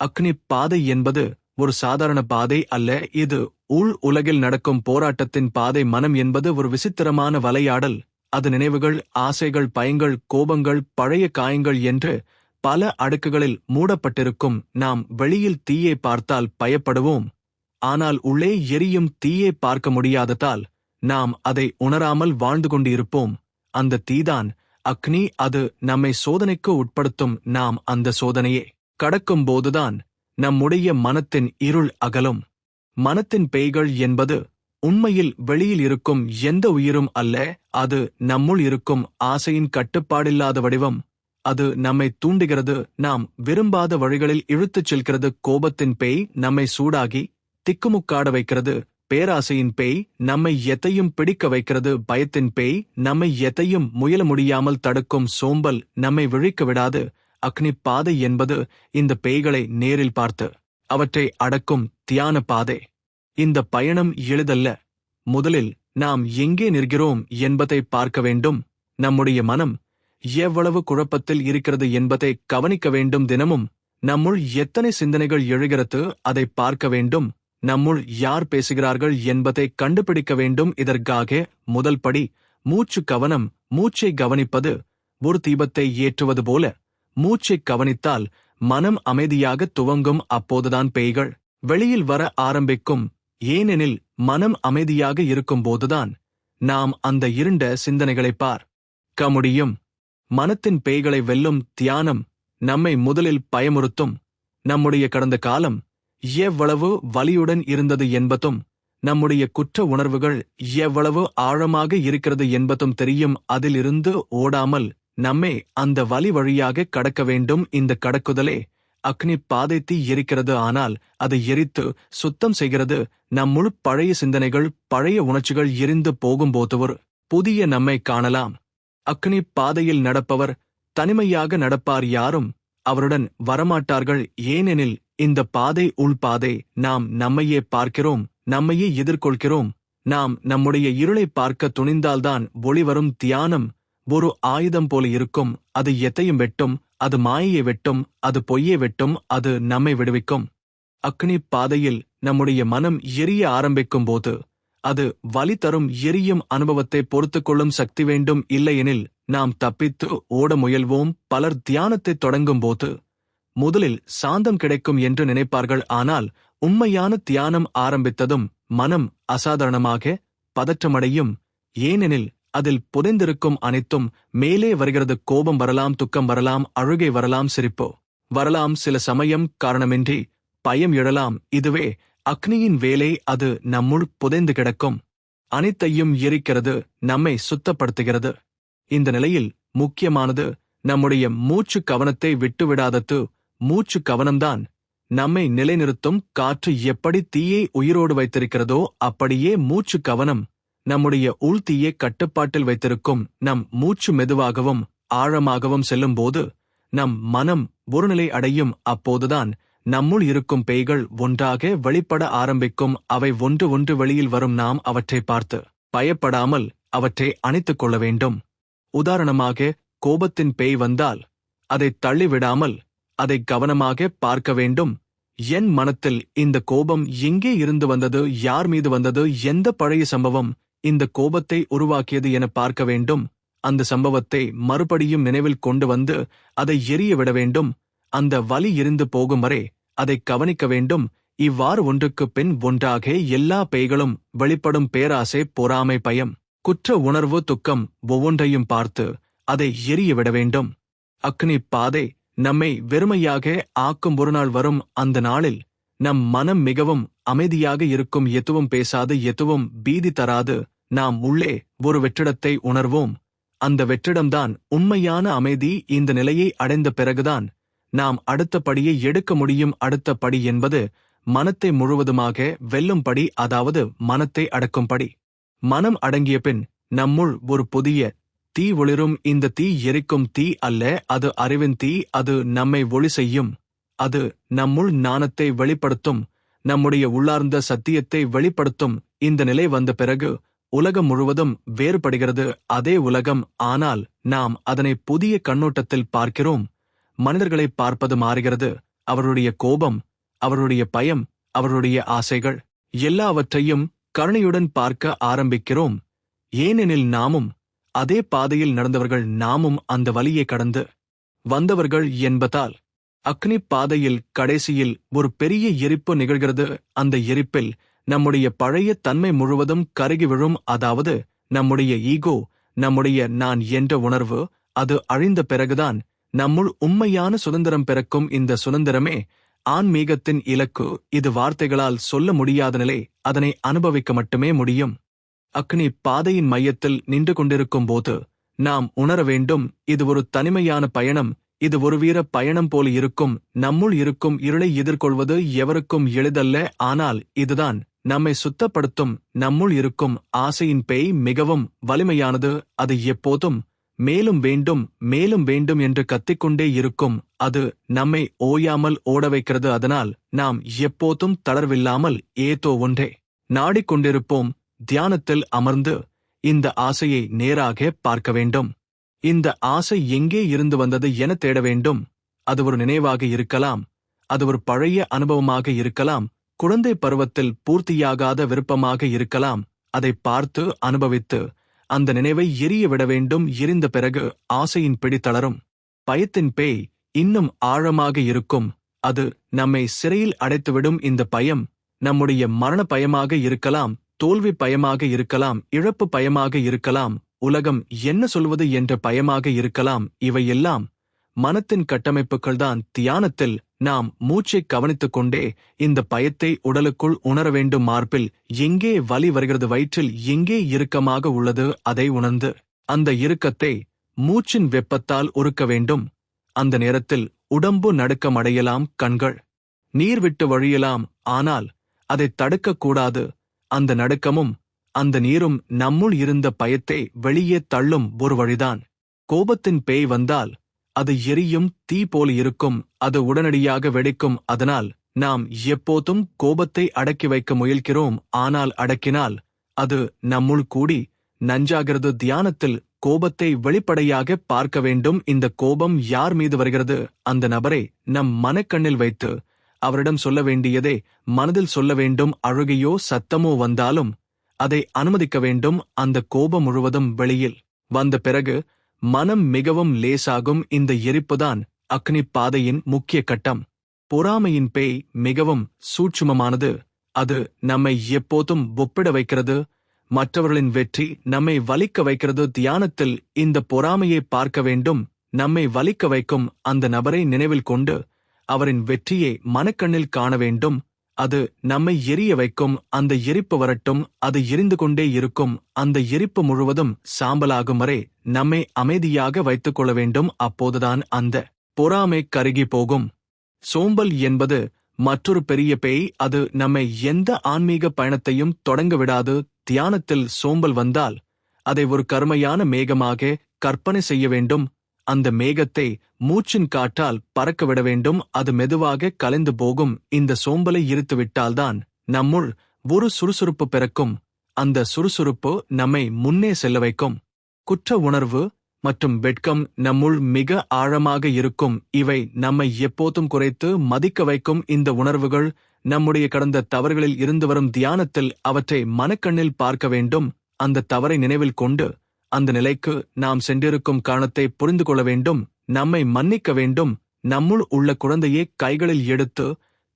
அக்னி பாதை என்பது ஒரு சாதாரண பாதை அல்ல, இது உள் உலகில் நடக்கும் போராட்டத்தின் பாதை. மனம் என்பது ஒரு விசித்திரமான வலையாடல். அது நினைவுகள், ஆசைகள், பயங்கள், கோபங்கள், பழைய காயங்கள் என்று பல அடுக்குகளில் மூடப்பட்டிருக்கும். நாம் வெளியில் தீயை பார்த்தால் பயப்படுவோம், ஆனால் உள்ளே எரியும் தீயை பார்க்க முடியாததால் நாம் அதை உணராமல் வாழ்ந்து கொண்டிருப்போம். அந்த தீதான் அக்னி. அது நம்மை சோதனைக்கு உட்படுத்தும். நாம் அந்த சோதனையை கடக்கும் போதுதான் நம்முடைய மனத்தின் இருள் அகலும். மனத்தின் பேய்கள் என்பது உண்மையில் வெளியில் இருக்கும் எந்த உயிரும் அல்ல, அது நம்முள் இருக்கும் ஆசையின் கட்டுப்பாடில்லாத வடிவம். அது நம்மை தூண்டுகிறது, நாம் விரும்பாத வழிகளில் இழுத்துச் செல்கிறது. கோபத்தின் பேய் நம்மை சூடாகி திக்குமுக்காட வைக்கிறது. பேராசையின் பேய் நம்மை எதையும் பிடிக்க வைக்கிறது. பயத்தின் பேய் நம்மை எதையும் முயல முடியாமல் தடுக்கும். சோம்பல் நம்மை விழிக்க விடாது. அக்னி பாதை என்பது இந்த பேய்களை நேரில் பார்த்து அவற்றை அடக்கும் தியான பாதை. இந்த பயணம் எளிதல்ல. முதலில் நாம் எங்கே நிற்கிறோம் என்பதை பார்க்க வேண்டும். நம்முடைய மனம் எவ்வளவு குழப்பத்தில் இருக்கிறது என்பதை கவனிக்க வேண்டும். தினமும் நம்முள் எத்தனை சிந்தனைகள் எழுகிறது அதை பார்க்க வேண்டும். நம்முள் யார் பேசுகிறார்கள் என்பதை கண்டுபிடிக்க வேண்டும். இதற்காக முதல் படி மூச்சு கவனம். மூச்சை கவனிப்பது ஒரு தீபத்தை ஏற்றுவது போல. மூச்சை கவனித்தால் மனம் அமைதியாக துவங்கும். அப்போதுதான் பேய்கள் வெளியில் வர ஆரம்பிக்கும். ஏனெனில் மனம் அமைதியாக இருக்கும்போதுதான் நாம் அந்த இருண்ட சிந்தனைகளை பார்க்க முடியும். மனத்தின் பேய்களை வெல்லும் தியானம் நம்மை முதலில் பயமுறுத்தும். நம்முடைய கடந்த காலம் எவ்வளவு வலியுடன் இருந்தது என்பதும், நம்முடைய குற்ற உணர்வுகள் எவ்வளவு ஆழமாக இருக்கிறது என்பதும் தெரியும். அதிலிருந்து ஓடாமல் நம்மை அந்த வலி வழியாக கடக்க வேண்டும். இந்த கடக்குதலே அக்னி பாதை. தீ எரிக்கிறது, ஆனால் அதை எரித்து சுத்தம் செய்கிறது. நம்முள் பழைய சிந்தனைகள், பழைய உணர்ச்சிகள் எரிந்து போகும்போது ஒரு புதிய நம்மை காணலாம். அக்னி பாதையில் நடப்பவர் தனிமையாக நடப்பார். யாரும் அவருடன் வரமாட்டார்கள். ஏனெனில் இந்த பாதை உள்பாதை. நாம் நம்மையே பார்க்கிறோம், நம்மையே எதிர்கொள்கிறோம். நாம் நம்முடைய இருளை பார்க்க துணிந்தால்தான் ஒளி வரும். தியானம் ஒரு ஆயுதம் போல இருக்கும். அது எதையும் வெட்டும். அது மாயையை வெட்டும், அது பொய்யை வெட்டும், அது நம்மை விடுவிக்கும். அக்னி பாதையில் நம்முடைய மனம் எரிய ஆரம்பிக்கும் போது அது வலி தரும் எரியும் அனுபவத்தை பொறுத்துக்கொள்ளும் சக்தி வேண்டும். இல்லையெனில் நாம் தப்பித்து ஓட முயல்வோம். பலர் தியானத்தை தொடங்கும் போது முதலில் சாந்தம் கிடைக்கும் என்று நினைப்பார்கள். ஆனால் உண்மையான தியானம் ஆரம்பித்ததும் மனம் அசாதாரணமாக பதற்றமடையும். ஏனெனில் அதில் புதைந்திருக்கும் அனைத்தும் மேலே வருகிறது. கோபம் வரலாம், துக்கம் வரலாம், அழுகை வரலாம், சிரிப்பு வரலாம், சில சமயம் காரணமின்றி பயம் எழலாம். இதுவே அக்னியின் வேலை. அது நம்முள் புதைந்து கிடக்கும் அனைத்தையும் எரிக்கிறது, நம்மை சுத்தப்படுத்துகிறது. இந்த நிலையில் முக்கியமானது நம்முடைய மூச்சு கவனத்தை விட்டுவிடாதது. மூச்சு கவனம்தான் நம்மை நிலைநிறுத்தும். காற்று எப்படி தீயை உயிரோடு வைத்திருக்கிறதோ அப்படியே மூச்சு கவனம் நம்முடைய உள்தீயை கட்டுப்பாட்டில் வைத்திருக்கும். நம் மூச்சு மெதுவாகவும் ஆழமாகவும் செல்லும்போது நம் மனம் ஒருநிலை அடையும். அப்போதுதான் நம்முள் இருக்கும் பேய்கள் ஒன்றாக வெளிப்பட ஆரம்பிக்கும். அவை ஒன்று ஒன்று வெளியில் வரும். நாம் அவற்றை பார்த்து பயப்படாமல் அவற்றை அணைத்துக் கொள்ள வேண்டும். உதாரணமாக, கோபத்தின் பேய் வந்தால் அதை தள்ளிவிடாமல் அதை கவனமாக பார்க்க வேண்டும். என் மனத்தில் இந்த கோபம் எங்கே இருந்து வந்தது? யார் மீது வந்தது? எந்த பழைய சம்பவம் இந்த கோபத்தை உருவாக்கியது என பார்க்க வேண்டும். அந்த சம்பவத்தை மறுபடியும் நினைவில் கொண்டு வந்து அதை எரிய விட வேண்டும். அந்த வலி எரிந்து போகும் வரை அதை கவனிக்க வேண்டும். இவ்வாறு ஒன்றுக்கு பின் ஒன்றாக எல்லா பேய்களும் வெளிப்படும். பேராசை, பொறாமை, பயம், குற்ற உணர்வு, துக்கம் ஒவ்வொன்றையும் பார்த்து அதை எரிய விட வேண்டும். அக்னி பாதை நம்மை வெறுமையாக ஆக்கும். ஒரு நாள் வரும். அந்த நாளில் நம் மனம் மிகவும் அமைதியாக இருக்கும். எதுவும் பேசாது, எதுவும் பீதி தராது. நாம் உள்ளே ஒரு வெற்றிடத்தை உணர்வோம். அந்த வெற்றிடம்தான் உண்மையான அமைதி. இந்த நிலையை அடைந்த பிறகுதான் நாம் அடுத்த படியை எடுக்க முடியும். அடுத்த படி என்பது மனத்தை முழுவதுமாக வெல்லும்படி, அதாவது மனத்தை அடக்கும்படி. மனம் அடங்கிய பின் நம்முள் ஒரு புதிய தீ ஒளிரும். இந்த தீ எரிக்கும் தீ அல்ல, அது அறிவின் தீ. அது நம்மை ஒளி செய்யும். அது நம்முள் ஞானத்தை வெளிப்படுத்தும், நம்முடைய உள்ளார்ந்த சத்தியத்தை வெளிப்படுத்தும். இந்த நிலை வந்த பிறகு உலகம் முழுவதும் வேறுபடுகிறது. அதே உலகம், ஆனால் நாம் அதனை புதிய கண்ணோட்டத்தில் பார்க்கிறோம். மனிதர்களை பார்ப்பது மாறுகிறது, அவருடைய கோபம், அவருடைய பயம், அவருடைய ஆசைகள் எல்லாவற்றையும் கருணையுடன் பார்க்க ஆரம்பிக்கிறோம். ஏனெனில் நாமும் அதே பாதையில் நடந்தவர்கள், நாமும் அந்த வழியை கடந்து வந்தவர்கள் என்பதால். அக்னி பாதையில் கடைசியில் ஒரு பெரிய எரிப்பு நிகழ்கிறது. அந்த எரிப்பில் நம்முடைய பழைய தன்மை முழுவதும் கருகி விழும். அதாவது நம்முடைய ஈகோ, நம்முடைய நான் என்ற உணர்வு, அது அழிந்த பிறகுதான் நம்முள் உண்மையான சுதந்திரம் பிறக்கும். இந்த சுதந்திரமே ஆன்மீகத்தின் இலக்கு. இது வார்த்தைகளால் சொல்ல முடியாத நிலை, அதனை அனுபவிக்க மட்டுமே முடியும். அக்னி பாதையின் மையத்தில் நின்று கொண்டிருக்கும் போது நாம் உணர வேண்டும், இது ஒரு தனிமையான பயணம். இது ஒரு வீர பயணம் போல இருக்கும். நம்முள் இருக்கும் இருளை எதிர்கொள்வது எவருக்கும் எளிதல்ல. ஆனால் இதுதான் நம்மை சுத்தப்படுத்தும். நம்முள் இருக்கும் ஆசையின் பேய் மிகவும் வலிமையானது. அது எப்போதும் மேலும் வேண்டும், மேலும் வேண்டும் என்று கத்திக்கொண்டே இருக்கும். அது நம்மை ஓயாமல் ஓட வைக்கிறது. அதனால் நாம் எப்போதும் தளர்வில்லாமல் ஏதோ ஒன்றே நாடிக்கொண்டிருப்போம். தியானத்தில் அமர்ந்து இந்த ஆசையை நேராக பார்க்க வேண்டும். இந்த ஆசை எங்கே இருந்து வந்தது என தேட வேண்டும். அது ஒரு நினைவாக இருக்கலாம், அது ஒரு பழைய அனுபவமாக இருக்கலாம், குழந்தை பருவத்தில் பூர்த்தியாகாத விருப்பமாக இருக்கலாம். அதை பார்த்து அனுபவித்து அந்த நினைவை எரிய விட வேண்டும். எரிந்த பிறகு ஆசையின் பிடி தளரும். பயத்தின் பேய் இன்னும் ஆழமாக இருக்கும். அது நம்மை சிறையில் அடைத்துவிடும். இந்த பயம் நம்முடைய மரண பயமாக இருக்கலாம், தோல்வி பயமாக இருக்கலாம், இழப்பு பயமாக இருக்கலாம், உலகம் என்ன சொல்வது என்ற பயமாக இருக்கலாம். இவையெல்லாம் மனத்தின் கட்டமைப்புகள்தான். தியானத்தில் நாம் மூச்சை கவனித்துக் கொண்டே இந்த பயத்தை உடலுக்குள் உணர வேண்டும். மார்பில் எங்கே வலி வருகிறது, வயிற்றில் எங்கே இறுக்கமாக உள்ளது, அதை உணர்ந்து அந்த இறுக்கத்தை மூச்சின் வெப்பத்தால் உருக்க வேண்டும். அந்த நேரத்தில் உடம்பு நடுக்கம் அடையலாம், கண்கள் நீர் விட்டு வழியலாம். ஆனால் அதை தடுக்கக்கூடாது. அந்த நடுக்கமும் அந்த நீரும் நம்முள் இருந்த பயத்தை வெளியே தள்ளும் ஒரு வழிதான். கோபத்தின் பேய் வந்தால் அது எரியும் தீ போல் இருக்கும். அது உடனடியாக வெடிக்கும். அதனால் நாம் எப்போதும் கோபத்தை அடக்கி வைக்க முயல்கிறோம். ஆனால் அடக்கினால் அது நம்முள் கூடி நஞ்சாகிறது. தியானத்தில் கோபத்தை வெளிப்படையாக பார்க்க வேண்டும். இந்த கோபம் யார் மீது வருகிறது, அந்த நபரை நம் மனக்கண்ணில் வைத்து அவரிடம் சொல்ல வேண்டியதை மனதில் சொல்ல வேண்டும். அழுகையோ சத்தமோ வந்தாலும் அதை அனுமதிக்க வேண்டும். அந்த கோபம் முழுவதும் வெளியில் வந்த பிறகு மனம் மிகவும் லேசாகும். இந்த எரிப்புதான் அக்னி பாதையின் முக்கிய கட்டம். பொறாமையின் பேய் மிகவும் சூட்சுமமானது. அது நம்மை எப்போதும் ஒப்பிட வைக்கிறது. மற்றவர்களின் வெற்றி நம்மை வலிக்க வைக்கிறது. தியானத்தில் இந்த பொறாமையை பார்க்க வேண்டும். நம்மை வலிக்க வைக்கும் அந்த நபரை நினைவில் கொண்டு அவரின் வெற்றியை மனக்கண்ணில் காண வேண்டும். அது நம்மை எரிய வைக்கும். அந்த எரிப்பு வரட்டும். அது எரிந்து கொண்டே இருக்கும். அந்த எரிப்பு முழுவதும் சாம்பலாகும் வரை நம்மை அமைதியாக வைத்துக் கொள்ள வேண்டும். அப்போதுதான் அந்த பொறாமை கருகி போகும். சோம்பல் என்பது மற்றொரு பெரிய பேய். அது நம்மை எந்த ஆன்மீக பயணத்தையும் தொடங்க விடாது. தியானத்தில் சோம்பல் வந்தால் அதை ஒரு கருமையான மேகமாக கற்பனை செய்ய வேண்டும். அந்த மேகத்தை மூச்சின் காற்றால் பறக்க விட வேண்டும். அது மெதுவாக கலைந்து போகும். இந்த சோம்பலை இருத்துவிட்டால்தான் நம்முள் ஒரு சுறுசுறுப்பு பிறக்கும். அந்த சுறுசுறுப்பு நம்மை முன்னே செல்ல வைக்கும். குற்ற உணர்வு மற்றும் வெட்கம் நம்முள் மிக ஆழமாக இருக்கும். இவை நம்மை எப்போதும் குறைத்து மதிக்க வைக்கும். இந்த உணர்வுகள் நம்முடைய கடந்த தவறுகளில் இருந்து வரும். தியானத்தில் அவற்றை மனக்கண்ணில் பார்க்க வேண்டும். அந்த தவறை நினைவில் கொண்டு அந்த நிலைக்கு நாம் சென்றிருக்கும் காரணத்தை புரிந்து கொள்ள வேண்டும். நம்மை மன்னிக்க வேண்டும். நம்முள் உள்ள குழந்தையை கைகளில் எடுத்து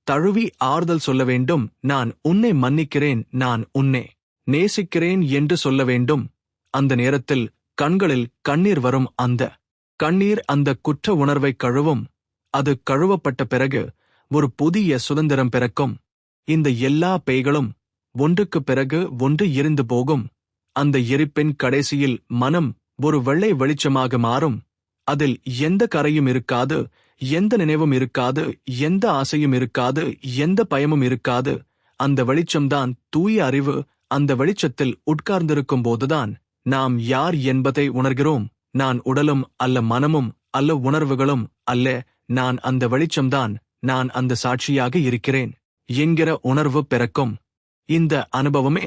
தழுவி ஆறுதல் சொல்ல வேண்டும். நான் உன்னை மன்னிக்கிறேன், நான் உன்னை நேசிக்கிறேன் என்று சொல்ல வேண்டும். அந்த நேரத்தில் கண்களில் கண்ணீர் வரும். அந்த கண்ணீர் அந்த குற்ற உணர்வை கழுவும். அது கழுவப்பட்ட பிறகு ஒரு புதிய சுதந்திரம் பிறக்கும். இந்த எல்லா பேய்களும் ஒன்றுக்கு பிறகு ஒன்று எரிந்து போகும். அந்த எரிப்பின் கடைசியில் மனம் ஒரு வெள்ளை வெளிச்சமாக மாறும். அதில் எந்த கரையும் இருக்காது, எந்த நினைவும் இருக்காது, எந்த ஆசையும் இருக்காது, எந்த பயமும் இருக்காது. அந்த வெளிச்சம்தான் தூய அறிவு. அந்த வெளிச்சத்தில் உட்கார்ந்திருக்கும் போதுதான் நாம் யார் என்பதை உணர்கிறோம். நான் உடலும் அல்ல, மனமும் அல்ல, உணர்வுகளும் அல்ல. நான் அந்த வெளிச்சம்தான். நான் அந்த சாட்சியாக இருக்கிறேன் என்கிற உணர்வு பிறக்கும். இந்த அனுபவமே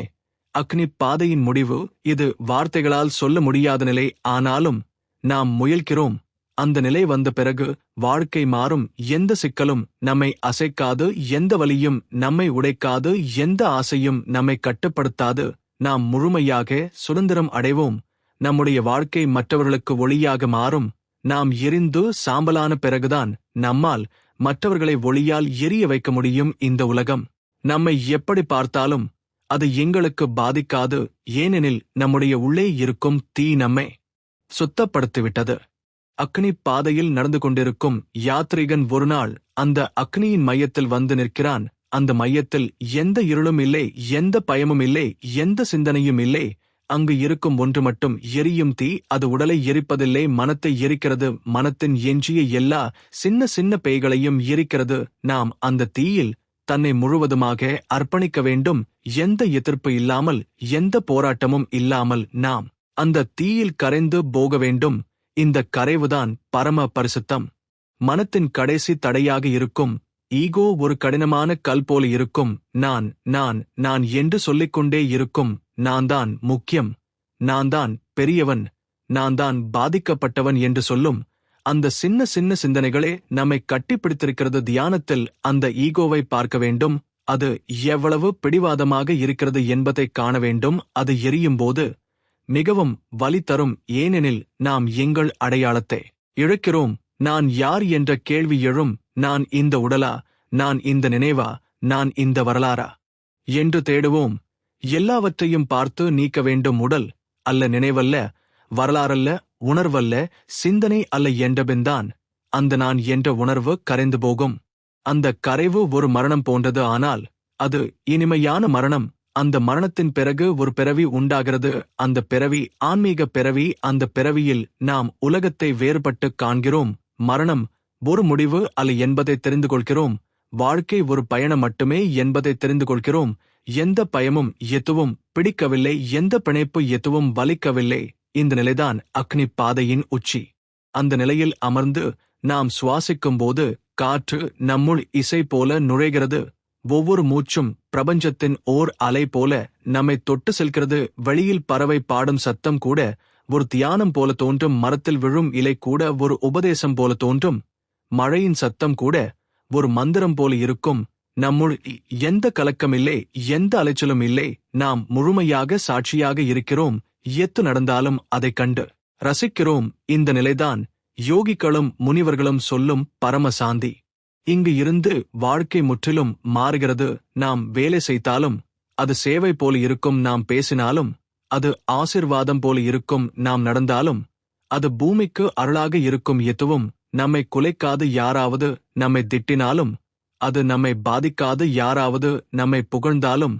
அக்னி பாதையின் முடிவு. இது வார்த்தைகளால் சொல்ல முடியாத நிலை. ஆனாலும் நாம் முயல்கிறோம். அந்த நிலை வந்த பிறகு வாழ்க்கை மாறும். எந்த சிக்கலும் நம்மை அசைக்காது, எந்த வலியும் நம்மை உடைக்காது, எந்த ஆசையும் நம்மை கட்டுப்படுத்தாது. நாம் முழுமையாக சுதந்திரம் அடைவோம். நம்முடைய வாழ்க்கை மற்றவர்களுக்கு ஒளியாக மாறும். நாம் எரிந்து சாம்பலான பிறகுதான் நம்மால் மற்றவர்களை ஒளியால் எரிய வைக்க முடியும். இந்த உலகம் நம்மை எப்படி பார்த்தாலும் அது எங்களுக்கு பாதிக்காது. ஏனெனில் நம்முடைய உள்ளே இருக்கும் தீ நம்மை சுத்தப்படுத்திவிட்டது. அக்னி பாதையில் நடந்து கொண்டிருக்கும் யாத்ரீகன் ஒருநாள் அந்த அக்னியின் மையத்தில் வந்து நிற்கிறான். அந்த மையத்தில் எந்த இருளும் இல்லை, எந்த பயமும் இல்லை, எந்த சிந்தனையும் இல்லை. அங்கு இருக்கும் ஒன்று மட்டும் எரியும் தீ. அது உடலை எரிப்பதில்லை, மனத்தை எரிக்கிறது. மனத்தின் எஞ்சிய எல்லா சின்ன சின்ன பேய்களையும் எரிக்கிறது. நாம் அந்த தீயில் தன்னை முழுவதுமாக அர்ப்பணிக்க வேண்டும். எந்த எதிர்ப்பு இல்லாமல், எந்த போராட்டமும் இல்லாமல் நாம் அந்த தீயில் கரைந்து போக வேண்டும். இந்த கரைவுதான் பரம பரிசுத்தம். மனத்தின் கடைசி தடையாக இருக்கும் ஈகோ ஒரு கடினமான கல் போல இருக்கும். நான் நான் நான் என்று சொல்லிக்கொண்டே இருக்கும். நான் தான் முக்கியம், நான் தான் பெரியவன், நான் தான் பாதிக்கப்பட்டவன் என்று சொல்லும். அந்த சின்ன சின்ன சிந்தனைகளே நம்மை கட்டிப்பிடித்திருக்கிறது. தியானத்தில் அந்த ஈகோவை பார்க்க வேண்டும். அது எவ்வளவு பிடிவாதமாக இருக்கிறது என்பதை காண வேண்டும். அது எரியும்போது மிகவும் வலி தரும். ஏனெனில் நாம் எங்கள் அடையாளத்தை இழக்கிறோம். நான் யார் என்ற கேள்வி எழும். நான் இந்த உடலா, நான் இந்த நினைவா, நான் இந்த வரலாறா என்று தேடுவோம். எல்லாவற்றையும் பார்த்து நீக்க வேண்டும். உடல் அல்ல, நினைவல்ல, வரலாறல்ல, உணர்வல்ல, சிந்தனை அல்ல என்றபின்தான் அந்த நான் என்ற உணர்வு கரைந்து போகும். அந்த கரைவு ஒரு மரணம் போன்றது. ஆனால் அது இனிமையான மரணம். அந்த மரணத்தின் பிறகு ஒரு பிறவி உண்டாகிறது. அந்த பிறவி ஆன்மீக பிறவி. அந்த பிறவியில் நாம் உலகத்தை வேறுபட்டு காண்கிறோம். மரணம் ஒரு முடிவு அல்ல என்பதை தெரிந்து கொள்கிறோம். வாழ்க்கை ஒரு பயணம் மட்டுமே என்பதை தெரிந்து கொள்கிறோம். எந்த பயமும் எதுவும் பிடிக்கவில்லை, எந்த பிணைப்பு எதுவும் வலிக்கவில்லை. இந்த நிலைதான் அக்னி பாதையின் உச்சி. அந்த நிலையில் அமர்ந்து நாம் சுவாசிக்கும்போது காற்று நம்முள் இசை போல நுழைகிறது. ஒவ்வொரு மூச்சும் பிரபஞ்சத்தின் ஓர் அலை போல நம்மை தொட்டு செல்கிறது. வெளியில் பறவை பாடும் சத்தம் கூட ஒரு தியானம் போல தோன்றும். மரத்தில் விழும் இலை கூட ஒரு உபதேசம் போல தோன்றும். மழையின் சத்தம் கூட ஒரு மந்திரம் போல இருக்கும். நம்முள் எந்த கலக்கமில்லை, எந்த அலைச்சலும் இல்லை. நாம் முழுமையாக சாட்சியாக இருக்கிறோம். எத்து நடந்தாலும் அதைக் கண்டு ரசிக்கிறோம். இந்த நிலைதான் யோகிகளும் முனிவர்களும் சொல்லும் பரமசாந்தி. இங்கு இருந்து வாழ்க்கை முற்றிலும் மாறுகிறது. நாம் வேலை செய்தாலும் அது சேவை போல இருக்கும். நாம் பேசினாலும் அது ஆசிர்வாதம் போல இருக்கும். நாம் நடந்தாலும் அது பூமிக்கு அருளாக இருக்கும். எதுவும் நம்மை குலைக்காது. யாராவது நம்மை திட்டினாலும் அது நம்மை பாதிக்காது. யாராவது நம்மை புகழ்ந்தாலும்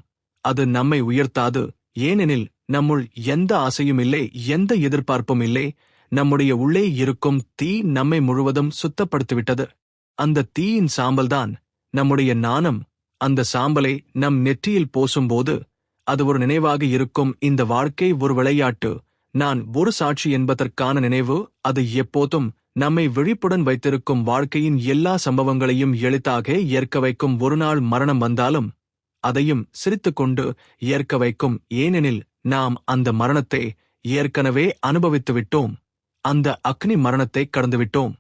அது நம்மை உயர்த்தாது. ஏனெனில் நம்முள் எந்த ஆசையும் இல்லை, எந்த எதிர்பார்ப்பும் இல்லை. நம்முடைய உள்ளே இருக்கும் தீ நம்மை முழுவதும் சுத்தப்படுத்திவிட்டது. அந்த தீயின் சாம்பல்தான் நம்முடைய நாணம். அந்த சாம்பலை நம் நெற்றியில் பூசும்போது அது ஒரு நினைவாக இருக்கும். இந்த வாழ்க்கை ஒரு விளையாட்டு. நான் ஒரு சாட்சி என்பதற்கான நினைவு. அது எப்போதும் நம்மை விழிப்புடன் வைத்திருக்கும். வாழ்க்கையின் எல்லா சம்பவங்களையும் எளிதாக ஏற்க வைக்கும். ஒருநாள் மரணம் வந்தாலும் அதையும் சிரித்துக்கொண்டு ஏற்க வைக்கும். ஏனெனில் நாம் அந்த மரணத்தை ஏற்கனவே அனுபவித்துவிட்டோம். அந்த அக்னி மரணத்தை கடந்துவிட்டோம்.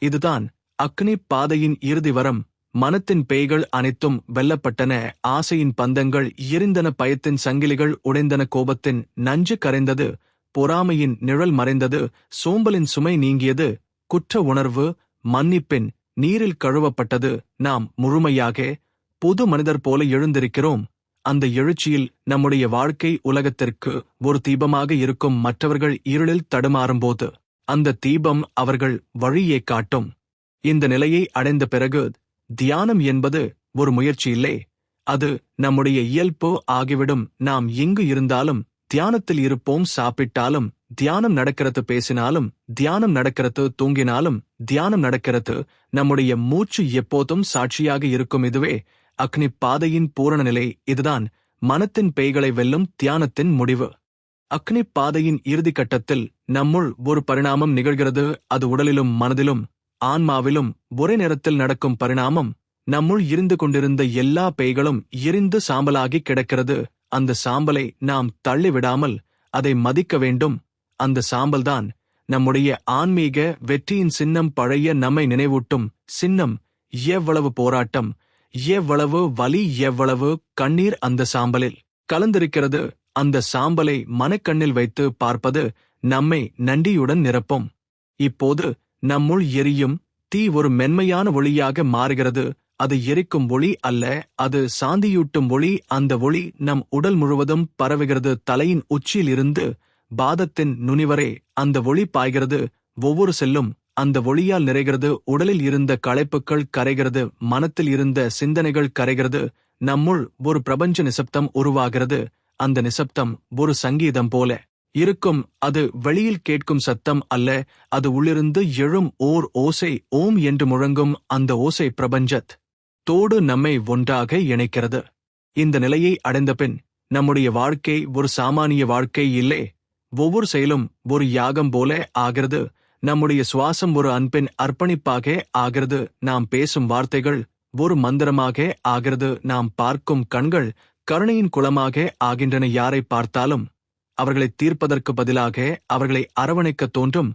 இதுதான் அக்னி பாதையின் இறுதி வரம். மனத்தின் பேய்கள் அனைத்தும் வெல்லப்பட்டன. ஆசையின் பந்தங்கள் எரிந்தன. பயத்தின் சங்கிலிகள் உடைந்தன. கோபத்தின் நஞ்சு கரைந்தது. பொறாமையின் நிழல் மறைந்தது. சோம்பலின் சுமை நீங்கியது. குற்ற உணர்வு மன்னிப்பின் நீரில் கழுவப்பட்டது. நாம் முழுமையாக புது மனிதர் போல எழுந்திருக்கிறோம். அந்த எழுச்சியில் நம்முடைய வாழ்க்கை உலகத்திற்கு ஒரு தீபமாக இருக்கும். மற்றவர்கள் இருளில் தடுமாறும்போது அந்த தீபம் அவர்கள் வழியே காட்டும். இந்த நிலையை அடைந்த பிறகு தியானம் என்பது ஒரு முயற்சி இல்லை, அது நம்முடைய இயல்பு ஆகிவிடும். நாம் எங்கு இருந்தாலும் தியானத்தில் இருப்போம். சாப்பிட்டாலும் தியானம் நடக்கிறது, பேசினாலும் தியானம் நடக்கிறது, தூங்கினாலும் தியானம் நடக்கிறது. நம்முடைய மூச்சு எப்போதும் சாட்சியாக இருக்கும். இதுவே அக்னி பாதையின் பூரண நிலை. இதுதான் மனத்தின் பேய்களை வெல்லும் தியானத்தின் முடிவு. அக்னி பாதையின் இறுதி கட்டத்தில் நம்முள் ஒரு பரிணாமம் நிகழ்கிறது. அது உடலிலும் மனதிலும் ஆன்மாவிலும் ஒரே நேரத்தில் நடக்கும் பரிணாமம். நம்முள் இருந்து கொண்டிருந்த எல்லா பேய்களும் எரிந்து சாம்பலாகி கிடக்கிறது. அந்த சாம்பலை நாம் தள்ளிவிடாமல் அதை மதிக்க வேண்டும். அந்த சாம்பல்தான் நம்முடைய ஆன்மீக வெற்றியின் சின்னம் பழைய நம்மை நினைவூட்டும் சின்னம். எவ்வளவு போராட்டம், எவ்வளவு வலி, எவ்வளவு கண்ணீர் அந்த சாம்பலில் கலந்திருக்கிறது. அந்த சாம்பலை மனக்கண்ணில் வைத்து பார்ப்பது நம்மை நன்றியுடன் நிரப்பும். இப்போது நம்முள் எரியும் தீ ஒரு மென்மையான ஒளியாக மாறுகிறது. அது எரிக்கும் ஒளி அல்ல, அது சாந்தியூட்டும் ஒளி. அந்த ஒளி நம் உடல் முழுவதும் பரவுகிறது. தலையின் உச்சியில் இருந்து பாதத்தின் நுனிவரை அந்த ஒளி பாய்கிறது. ஒவ்வொரு செல்லும் அந்த ஒளியால் நிறைகிறது. உடலில் இருந்த களைப்புக்கள் கரைகிறது. மனத்தில் இருந்த சிந்தனைகள் கரைகிறது. நம்முள் ஒரு பிரபஞ்ச நிசப்தம் உருவாகிறது. அந்த நிசப்தம் ஒரு சங்கீதம் போல இருக்கும். அது வெளியில் கேட்கும் சத்தம் அல்ல, அது உள்ளிருந்து எழும் ஓர் ஓசை. ஓம் என்று முழங்கும் அந்த ஓசை பிரபஞ்சத் தோடு நம்மை ஒன்றாக இணைக்கிறது. இந்த நிலையை அடைந்தபின் நம்முடைய வாழ்க்கை ஒரு சாமானிய வாழ்க்கை இல்லை. ஒவ்வொரு செயலும் ஒரு யாகம் போல ஆகிறது. நம்முடைய சுவாசம் ஒரு அன்பின் அர்ப்பணிப்பாக ஆகிறது. நாம் பேசும் வார்த்தைகள் ஒரு மந்திரமாக ஆகிறது. நாம் பார்க்கும் கண்கள் கருணையின் குளமாக ஆகின்றன. யாரை பார்த்தாலும் அவர்களை தீர்ப்பதற்கு பதிலாக அவர்களை அரவணைக்க தோன்றும்.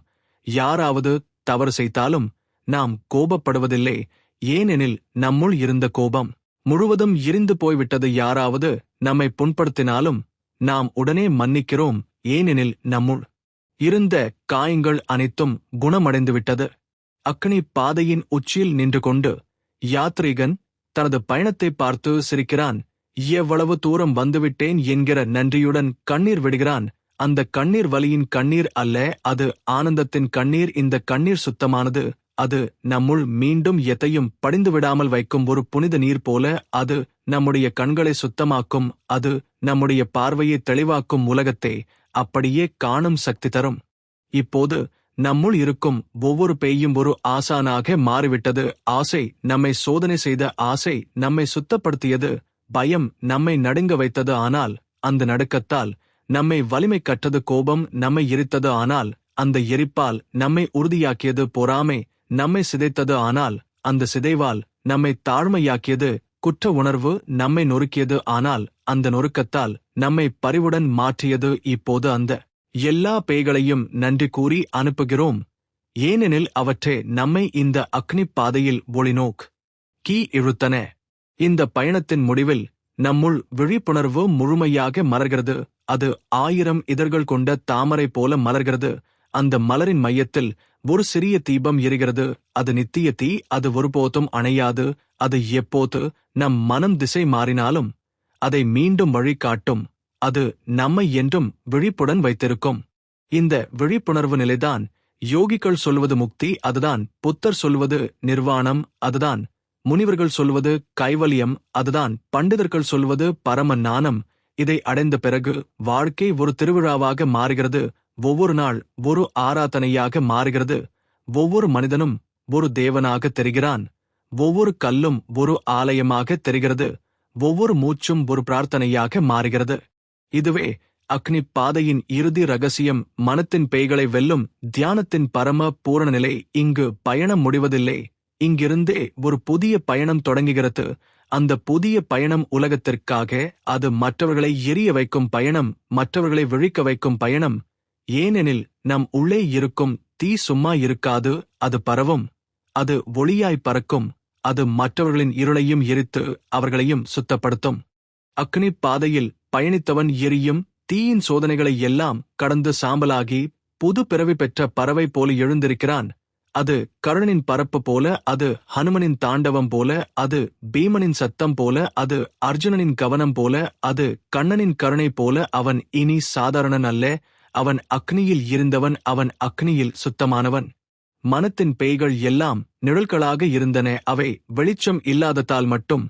யாராவது தவறு செய்தாலும் நாம் கோபப்படுவதில்லை, ஏனெனில் நம்முள் இருந்த கோபம் முழுவதும் எரிந்து போய்விட்டது. யாராவது நம்மை புண்படுத்தினாலும் நாம் உடனே மன்னிக்கிறோம், ஏனெனில் நம்முள் இருந்த காயங்கள் அனைத்தும் குணமடைந்துவிட்டது. அக்னி பாதையின் உச்சியில் நின்று கொண்டு யாத்ரீகன் தனது பயணத்தை பார்த்து சிரிக்கிறான். எவ்வளவு தூரம் வந்துவிட்டேன் என்கிற நன்றியுடன் கண்ணீர் விடுகிறான். அந்த கண்ணீர் வலியின் கண்ணீர் அல்ல, அது ஆனந்தத்தின் கண்ணீர். இந்த கண்ணீர் சுத்தமானது. அது நம்முள் மீண்டும் எதையும் படிந்துவிடாமல் வைக்கும் ஒரு புனித நீர் போல. அது நம்முடைய கண்களை சுத்தமாக்கும். அது நம்முடைய பார்வையை தெளிவாக்கும். உலகத்தை அப்படியே காணும் சக்தி தரும். இப்போது நம்முள் இருக்கும் ஒவ்வொரு பேயும் ஒரு ஆசானாக மாறிவிட்டது. ஆசை நம்மை சோதனை செய்த, ஆசை நம்மை சுத்தப்படுத்தியது. பயம் நம்மை நடுங்க வைத்தது, ஆனால் அந்த நடுக்கத்தால் நம்மை வலிமை கற்றது. கோபம் நம்மை எரித்தது, ஆனால் அந்த எரிப்பால் நம்மை உறுதியாக்கியது. பொறாமை நம்மை சிதைத்தது, ஆனால் அந்த சிதைவால் நம்மை தாழ்மையாக்கியது. குற்ற உணர்வு நம்மை நொறுக்கியது, ஆனால் அந்த நொறுக்கத்தால் நம்மை பரிவுடன் மாற்றியது. இப்போது அந்த எல்லா பேய்களையும் நன்றி கூறி அனுப்புகிறோம், ஏனெனில் அவற்றே நம்மை இந்த அக்னி பாதையில் ஒளிநோக் கி இழுத்தன. இந்த பயணத்தின் முடிவில் நம்முள் விழிப்புணர்வு முழுமையாக மலர்கிறது. அது 1000 இதழ்கள் கொண்ட தாமரை போல மலர்கிறது. அந்த மலரின் மையத்தில் ஒரு சிறிய தீபம் எரிகிறது. அது நித்திய தீ. அது ஒருபோதும் அணையாது. அது எப்போது நம் மனம் திசை மாறினாலும் அதை மீண்டும் வழிகாட்டும். அது நம்மை என்றும் விழிப்புடன் வைத்திருக்கும். இந்த விழிப்புணர்வு நிலைதான் யோகிகள் சொல்வது முக்தி. அதுதான் புத்தர் சொல்வது நிர்வாணம். அதுதான் முனிவர்கள் சொல்வது கைவல்யம். அதுதான் பண்டிதர்கள் சொல்வது பரம ஞானம். இதை அடைந்த பிறகு வாழ்க்கை ஒரு திருவிழாவாக மாறுகிறது. ஒவ்வொரு நாள் ஒரு ஆராதனையாக மாறுகிறது. ஒவ்வொரு மனிதனும் ஒரு தேவனாக தெரிகிறான். ஒவ்வொரு கல்லும் ஒரு ஆலயமாக தெரிகிறது. ஒவ்வொரு மூச்சும் ஒரு பிரார்த்தனையாக மாறுகிறது. இதுவே அக்னி பாதையின் இறுதி ரகசியம். மனத்தின் பேய்களை வெல்லும் தியானத்தின் பரம பூரண நிலை. இங்கு பயணம் முடிவதில்லை, இங்கிருந்தே ஒரு புதிய பயணம் தொடங்குகிறது. அந்த புதிய பயணம் உலகத்திற்காக. அது மற்றவர்களை எரிய வைக்கும் பயணம், மற்றவர்களை விழிக்க வைக்கும் பயணம். ஏனெனில் நம் உள்ளே இருக்கும் தீ சும்மா இருக்காது, அது பரவும். அது ஒளியாய் பறக்கும். அது மற்றவர்களின் இருளையும் எரித்து அவர்களையும் சுத்தப்படுத்தும். அக்னி பாதையில் பயணித்தவன் எரியும் தீயின் சோதனைகளை எல்லாம் கடந்து சாம்பலாகி புது பிறவி பெற்ற பறவை போல எழுந்திருக்கிறான். அது கருணனின் பரப்பு போல, அது ஹனுமனின் தாண்டவம் போல, அது பீமனின் சத்தம் போல, அது அர்ஜுனனின் கவனம் போல, அது கண்ணனின் கருணை போல. அவன் இனி சாதாரணன் அல்ல, அவன் அக்னியில் இருந்தவன். அவன் அக்னியில் சுத்தமானவன். மனத்தின் பேய்கள் எல்லாம் நிழல்களாக இருந்தன. அவை வெளிச்சம் இல்லாததால் மட்டும்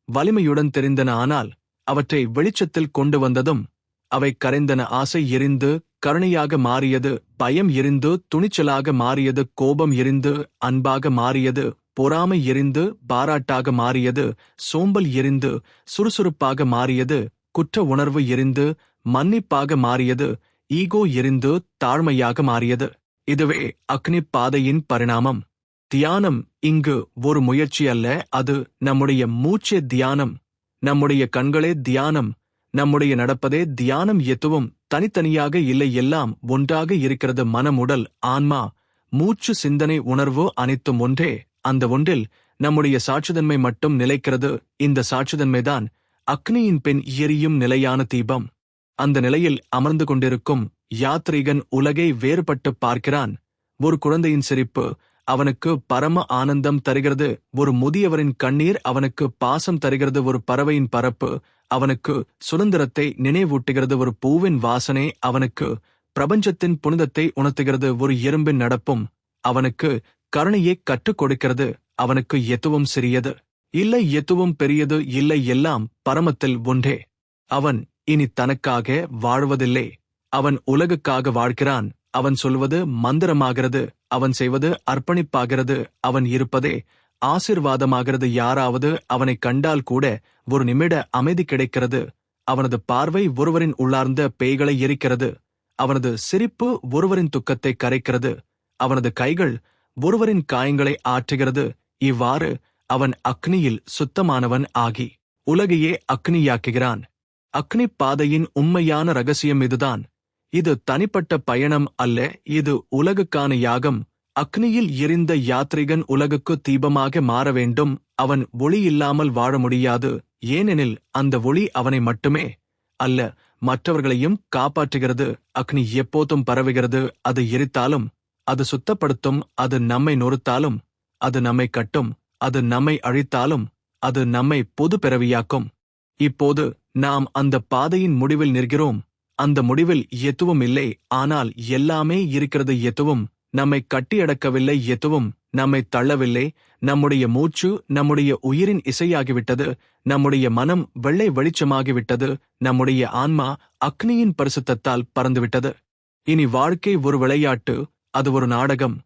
வலிமையுடன் தெரிந்தன. ஆனால் அவற்றை வெளிச்சத்தில் கொண்டு வந்ததும் அவை கரைந்தன. ஆசை எரிந்து கருணையாக மாறியது. பயம் எரிந்து துணிச்சலாக மாறியது. கோபம் எரிந்து அன்பாக மாறியது. பொறாமை எரிந்து பாராட்டாக மாறியது. சோம்பல் எரிந்து சுறுசுறுப்பாக மாறியது. குற்ற உணர்வு எரிந்து மன்னிப்பாக மாறியது. ஈகோ எரிந்து தாழ்மையாக மாறியது. இதுவே அக்னி பாதையின் பரிணாமம். தியானம் இங்கு ஒரு முயற்சி அல்ல, அது நம்முடைய மூச்சே தியானம். நம்முடைய கண்களே தியானம். நம்முடைய நடப்பதே தியானம். எதுவும் தனித்தனியாக இல்லை, எல்லாம் ஒன்றாக இருக்கிறது. மனம், உடல், ஆன்மா, மூச்சு, சிந்தனை, உணர்வு அனைத்தும் ஒன்றே. அந்த ஒன்றில் நம்முடைய சாட்சிதன்மை மட்டும் நிலைக்கிறது. இந்த சாட்சிதன்மைதான் அக்னியின் பின் எரியும் நிலையான தீபம். அந்த நிலையில் அமர்ந்து கொண்டிருக்கும் யாத்ரீகன் உலகை வேறுபட்டு பார்க்கிறான். ஒரு குழந்தையின் சிரிப்பு அவனுக்கு பரம ஆனந்தம் தருகிறது. ஒரு முதியவரின் கண்ணீர் அவனுக்கு பாசம் தருகிறது. ஒரு பறவையின் பறப்பு அவனுக்கு சுதந்திரத்தை நினைவூட்டுகிறது. ஒரு பூவின் வாசனை அவனுக்கு பிரபஞ்சத்தின் புனிதத்தை உணர்த்துகிறது. ஒரு எறும்பின் நடப்பும் அவனுக்கு கருணையை கற்றுக் கொடுக்கிறது. அவனுக்கு எதுவும் சிறியது இல்லை, எதுவும் பெரியது இல்லை, எல்லாம் பரமத்தில் ஒன்றே. அவன் இனி தனக்காக வாழ்வதில்லை. அவன் உலகுக்காக வாழ்கிறான். அவன் சொல்வது மந்திரமாகிறது. அவன் செய்வது அர்ப்பணிப்பாகிறது. அவன் இருப்பதே ஆசிர்வாதமாகிறது. யாராவது அவனை கண்டால் கூட ஒரு நிமிட அமைதி கிடைக்கிறது. அவனது பார்வை ஒருவரின் உள்ளார்ந்த பேய்களை எரிக்கிறது. அவனது சிரிப்பு ஒருவரின் துக்கத்தை கரைக்கிறது. அவனது கைகள் ஒருவரின் காயங்களை ஆற்றுகிறது. இவ்வாறு அவன் அக்னியில் சுத்தமானவன் ஆகி உலகையே அக்னியாக்குகிறான். அக்னி பாதையின் உண்மையான ரகசியம் இதுதான். இது தனிப்பட்ட பயணம் அல்ல, இது உலகுக்கான யாகம். அக்னியில் எரிந்த யாத்ரிகன் உலகுக்கு தீபமாக மாற வேண்டும். அவன் ஒளி இல்லாமல் வாழ முடியாது. ஏனெனில் அந்த ஒளி அவனை மட்டுமே அல்ல, மற்றவர்களையும் காப்பாற்றுகிறது. அக்னி எப்போதும் பரவுகிறது. அது எரித்தாலும் அது சுத்தப்படுத்தும். அது நம்மை நொறுத்தாலும் அது நம்மை கட்டும். அது நம்மை அழித்தாலும் அது நம்மை பொது பிறவியாக்கும். இப்போது நாம் அந்த பாதையின் முடிவில் நிற்கிறோம். அந்த முடிவில் எதுவும் இல்லை, ஆனால் எல்லாமே இருக்கிறது. எதுவும் நம்மை கட்டியடக்கவில்லை, எதுவும் நம்மை தள்ளவில்லை. நம்முடைய மூச்சு நம்முடைய உயிரின் இசையாகிவிட்டது. நம்முடைய மனம் வெள்ளை வெளிச்சமாகிவிட்டது. நம்முடைய ஆன்மா அக்னியின் பரிசுத்தத்தால் பறந்துவிட்டது. இனி வாழ்க்கை ஒரு விளையாட்டு, அது ஒரு நாடகம்,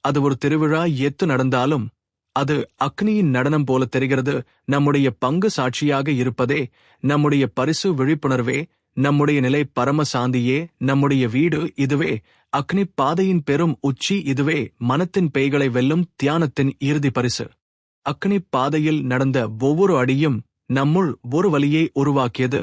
அது ஒரு திருவிழா. எத்து நடந்தாலும் அது அக்னியின் நடனம் போல தெரிகிறது. நம்முடைய பங்கு சாட்சியாக இருப்பதே நம்முடைய பரிசு, விழிப்புணர்வே நம்முடைய நிலை, பரம சாந்தியே நம்முடைய வீடு. இதுவே அக்னி பாதையின் பெரும் உச்சி. இதுவே மனத்தின் பேய்களை வெல்லும் தியானத்தின் இறுதி பரிசு. அக்னி பாதையில் நடந்த ஒவ்வொரு அடியும் நம்முள் ஒரு வலியை உருவாக்கியது.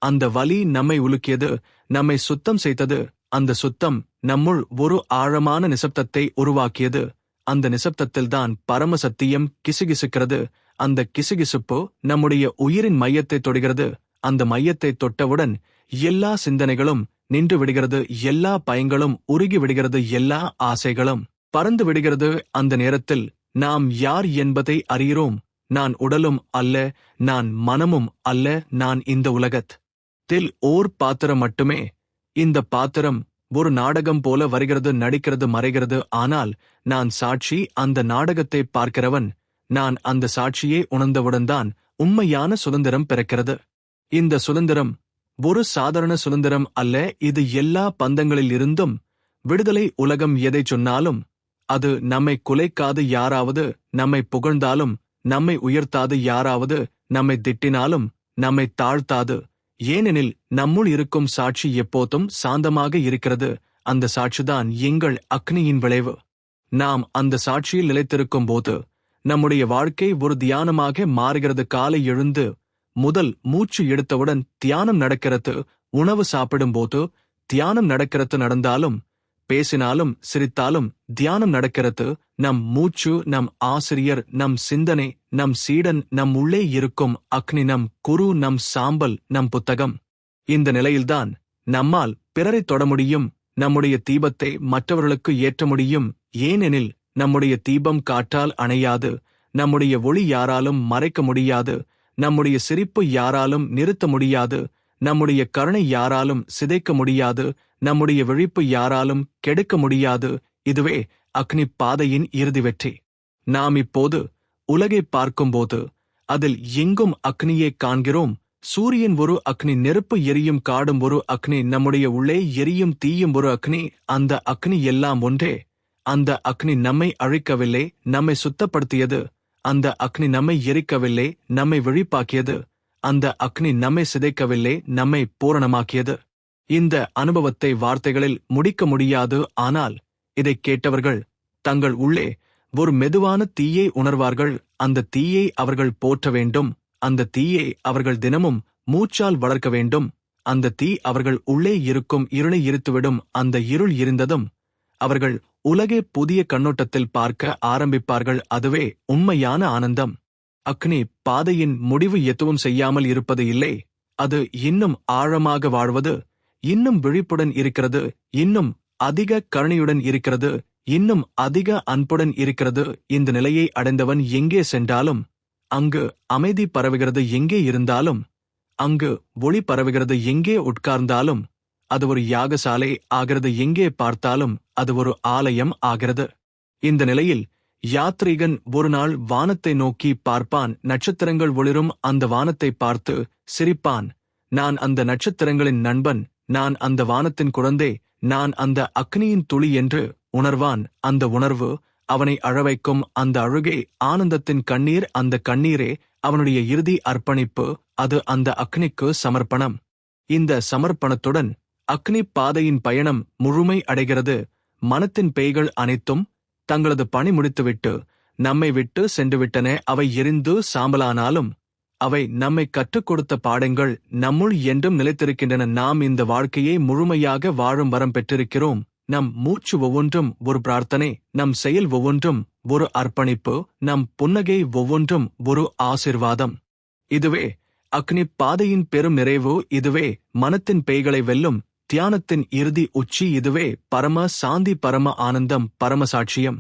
அந்த வலி நம்மை உலுக்கியது, நம்மை சுத்தம் செய்தது. அந்த சுத்தம் நம்முள் ஒரு ஆழமான நிசப்தத்தை உருவாக்கியது. அந்த நிசப்தத்தில்தான் பரம சத்தியம் கிசுகிசுக்கிறது. அந்த கிசுகிசுப்பு நம்முடைய உயிரின் மையத்தை தொடுகிறது. அந்த மையத்தை தொட்டவுடன் எல்லா சிந்தனைகளும் நின்று விடுகிறது. எல்லா பயங்களும் உருகி விடுகிறது. எல்லா ஆசைகளும் பறந்து விடுகிறது. அந்த நேரத்தில் நாம் யார் என்பதை அறிகிறோம். நான் உடலும் அல்ல, நான் மனமும் அல்ல, நான் இந்த உலகத்தில் ஓர் பாத்திரம் மட்டுமே. இந்த பாத்திரம் ஒரு நாடகம் போல வருகிறது, நடிக்கிறது, மறைகிறது. ஆனால் நான் சாட்சி, அந்த நாடகத்தை பார்க்கிறவன். நான் அந்த சாட்சியை உணர்ந்தவுடன்தான் உண்மையான சுதந்திரம் பிறக்கிறது. இந்த சுதந்திரம் ஒரு சாதாரண சுதந்திரம் அல்ல. இது எல்லா பந்தங்களில் இருந்தும் விடுதலை. உலகம் எதை சொன்னாலும் அது நம்மை குலைக்காது. யாராவது நம்மை புகழ்ந்தாலும் நம்மை உயர்த்தாது. யாராவது நம்மை திட்டினாலும் நம்மை தாழ்த்தாது. ஏனெனில் நம்முள் இருக்கும் சாட்சி எப்போதும் சாந்தமாக இருக்கிறது. அந்த சாட்சிதான் எங்கள் அக்னியின் விளைவு. நாம் அந்த சாட்சியில் நிலைத்திருக்கும் போது நம்முடைய வாழ்க்கை ஒரு தியானமாக மாறுகிறது. காலை எழுந்து முதல் மூச்சு எடுத்தவுடன் தியானம் நடக்கிறது. உணவு சாப்பிடும்போது தியானம் நடக்கிறது. நடந்தாலும் பேசினாலும் சிரித்தாலும் தியானம் நடக்கிறது. நம் மூச்சு நம் ஆசிரியர், நம் சிந்தனை நம் சீடன், நம் உள்ளே இருக்கும் அக்னி நம் குரு, நம் சாம்பல், நம் புத்தகம். இந்த நிலையில்தான் நம்மால் பிறரை தொட முடியும். நம்முடைய தீபத்தை மற்றவர்களுக்கு ஏற்ற முடியும். ஏனெனில் நம்முடைய தீபம் காற்றால் அணையாது. நம்முடைய ஒளி யாராலும் மறைக்க முடியாது. நம்முடைய சிரிப்பு யாராலும் நிறுத்த முடியாது. நம்முடைய கருணை யாராலும் சிதைக்க முடியாது. நம்முடைய விழிப்பு யாராலும் கெடுக்க முடியாது. இதுவே அக்னி பாதையின் இறுதி வெற்றி. நாம் இப்போது உலகை பார்க்கும்போது அதில் எங்கும் அக்னியை காண்கிறோம். சூரியன் ஒரு அக்னி, நெருப்பு எரியும் காடும் ஒரு அக்னி, நம்முடைய உள்ளே எரியும் தீயும் ஒரு அக்னி. அந்த அக்னி எல்லாம் ஒன்றே. அந்த அக்னி நம்மை அழிக்கவில்லை, நம்மை சுத்தப்படுத்தியது. அந்த அக்னி நம்மை எரிக்கவில்லை, நம்மை விழிப்பாக்கியது. அந்த அக்னி நம்மை சிதைக்கவில்லை, நம்மை பூரணமாக்கியது. இந்த அனுபவத்தை வார்த்தைகளில் முடிக்க முடியாது. ஆனால் இதைக் கேட்டவர்கள் தங்கள் உள்ளே ஒரு மெதுவான தீயை உணர்வார்கள். அந்த தீயை அவர்கள் போற்ற வேண்டும். அந்த தீயை அவர்கள் தினமும் மூச்சால் வளர்க்க வேண்டும். அந்த தீ அவர்கள் உள்ளே இருக்கும் இருளை எரித்துவிடும். அந்த இருள் எரிந்ததும் அவர்கள் உலகை புதிய கண்ணோட்டத்தில் பார்க்க ஆரம்பிப்பார்கள். அதுவே உண்மையான ஆனந்தம். அக்னி பாதையின் முடிவு எதுவும் செய்யாமல் இருப்பது இல்லை. அது இன்னும் ஆழமாக வாழ்வது, இன்னும் விழிப்புடன் இருக்கிறது, இன்னும் அதிக கருணையுடன் இருக்கிறது, இன்னும் அதிக அன்புடன் இருக்கிறது. இந்த நிலையை அடைந்தவன் எங்கே சென்றாலும் அங்கு அமைதி பரவுகிறது. எங்கே இருந்தாலும் அங்கு ஒளி பரவுகிறது. எங்கே உட்கார்ந்தாலும் அது ஒரு யாகசாலை ஆகிறது. எங்கே பார்த்தாலும் அது ஒரு ஆலயம் ஆகிறது. இந்த நிலையில் யாத்ரீகன் ஒரு நாள் வானத்தை நோக்கி பார்ப்பான். நட்சத்திரங்கள் ஒளிரும் அந்த வானத்தை பார்த்து சிரிப்பான். நான் அந்த நட்சத்திரங்களின் நண்பன், நான் அந்த வானத்தின் குழந்தை, நான் அந்த அக்னியின் துளி என்று உணர்வான். அந்த உணர்வு அவனை அழவைக்கும். அந்த அழுகை ஆனந்தத்தின் கண்ணீர். அந்த கண்ணீரே அவனுடைய இறுதி அர்ப்பணிப்பு. அது அந்த அக்னிக்கு சமர்ப்பணம். இந்த சமர்ப்பணத்துடன் அக்னி பாதையின் பயணம் முழுமை அடைகிறது. மனத்தின் பேய்கள் அனைத்தும் தங்களது பணி முடித்துவிட்டு நம்மை விட்டு சென்றுவிட்டன. அவை எரிந்து சாம்பலானாலும் அவை நம்மை கற்றுக் கொடுத்த பாடங்கள் நம்முள் என்றும் நிலைத்திருக்கின்றன. நாம் இந்த வாழ்க்கையை முழுமையாக வாழும் வரம் பெற்றிருக்கிறோம். நம் மூச்சு ஒவ்வொன்றும் ஒரு பிரார்த்தனை, நம் செயல் ஒவ்வொன்றும் ஒரு அர்ப்பணிப்பு, நம் புன்னகை ஒவ்வொன்றும் ஒரு ஆசிர்வாதம். இதுவே அக்னி பாதையின் பெரும் நிறைவு. இதுவே மனத்தின் பேய்களை வெல்லும் தியானத்தின் இறுதி உச்சி. இதுவே பரம சாந்தி, பரம ஆனந்தம், பரம சாட்சியம்.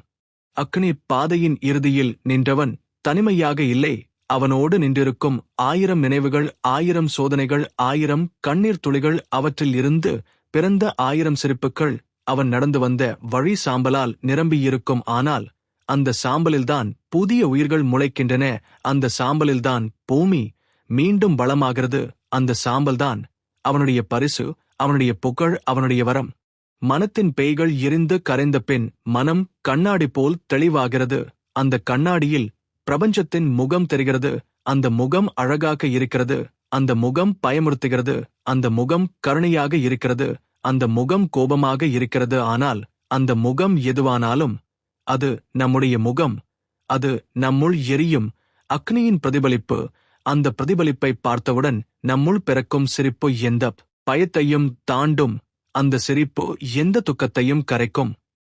அக்னி பாதையின் இறுதியில் நின்றவன் தனிமையாக இல்லை. அவனோடு நின்றிருக்கும் 1000 நினைவுகள், 1000 சோதனைகள், 1000 கண்ணீர் துளிகள், அவற்றில் இருந்து பிறந்த 1000 சிரிப்புகள். அவன் நடந்து வந்த வழி சாம்பலால் நிரம்பியிருக்கும். ஆனால் அந்த சாம்பலில்தான் புதிய உயிர்கள் முளைக்கின்றன. அந்த சாம்பலில்தான் பூமி மீண்டும் வளமாகிறது. அந்த சாம்பல்தான் அவனுடைய பரிசு, அவனுடைய புகழ், அவனுடைய வரம். மனத்தின் பேய்கள் எரிந்து கரைந்த பின் மனம் கண்ணாடி போல் தெளிவாகிறது. அந்த கண்ணாடியில் பிரபஞ்சத்தின் முகம் தெரிகிறது. அந்த முகம் அழகாக இருக்கிறது. அந்த முகம் பயமுறுத்துகிறது. அந்த முகம் கருணையாக இருக்கிறது. அந்த முகம் கோபமாக இருக்கிறது. ஆனால் அந்த முகம் எதுவானாலும் அது நம்முடைய முகம். அது நம்முள் எரியும் அக்னியின் பிரதிபலிப்பு. அந்த பிரதிபலிப்பை பார்த்தவுடன் நம்முள் பிறக்கும் சிரிப்பு எந்த பயத்தையும் தாண்டும். அந்த சிரிப்பு எந்த துக்கத்தையும் கரைக்கும்.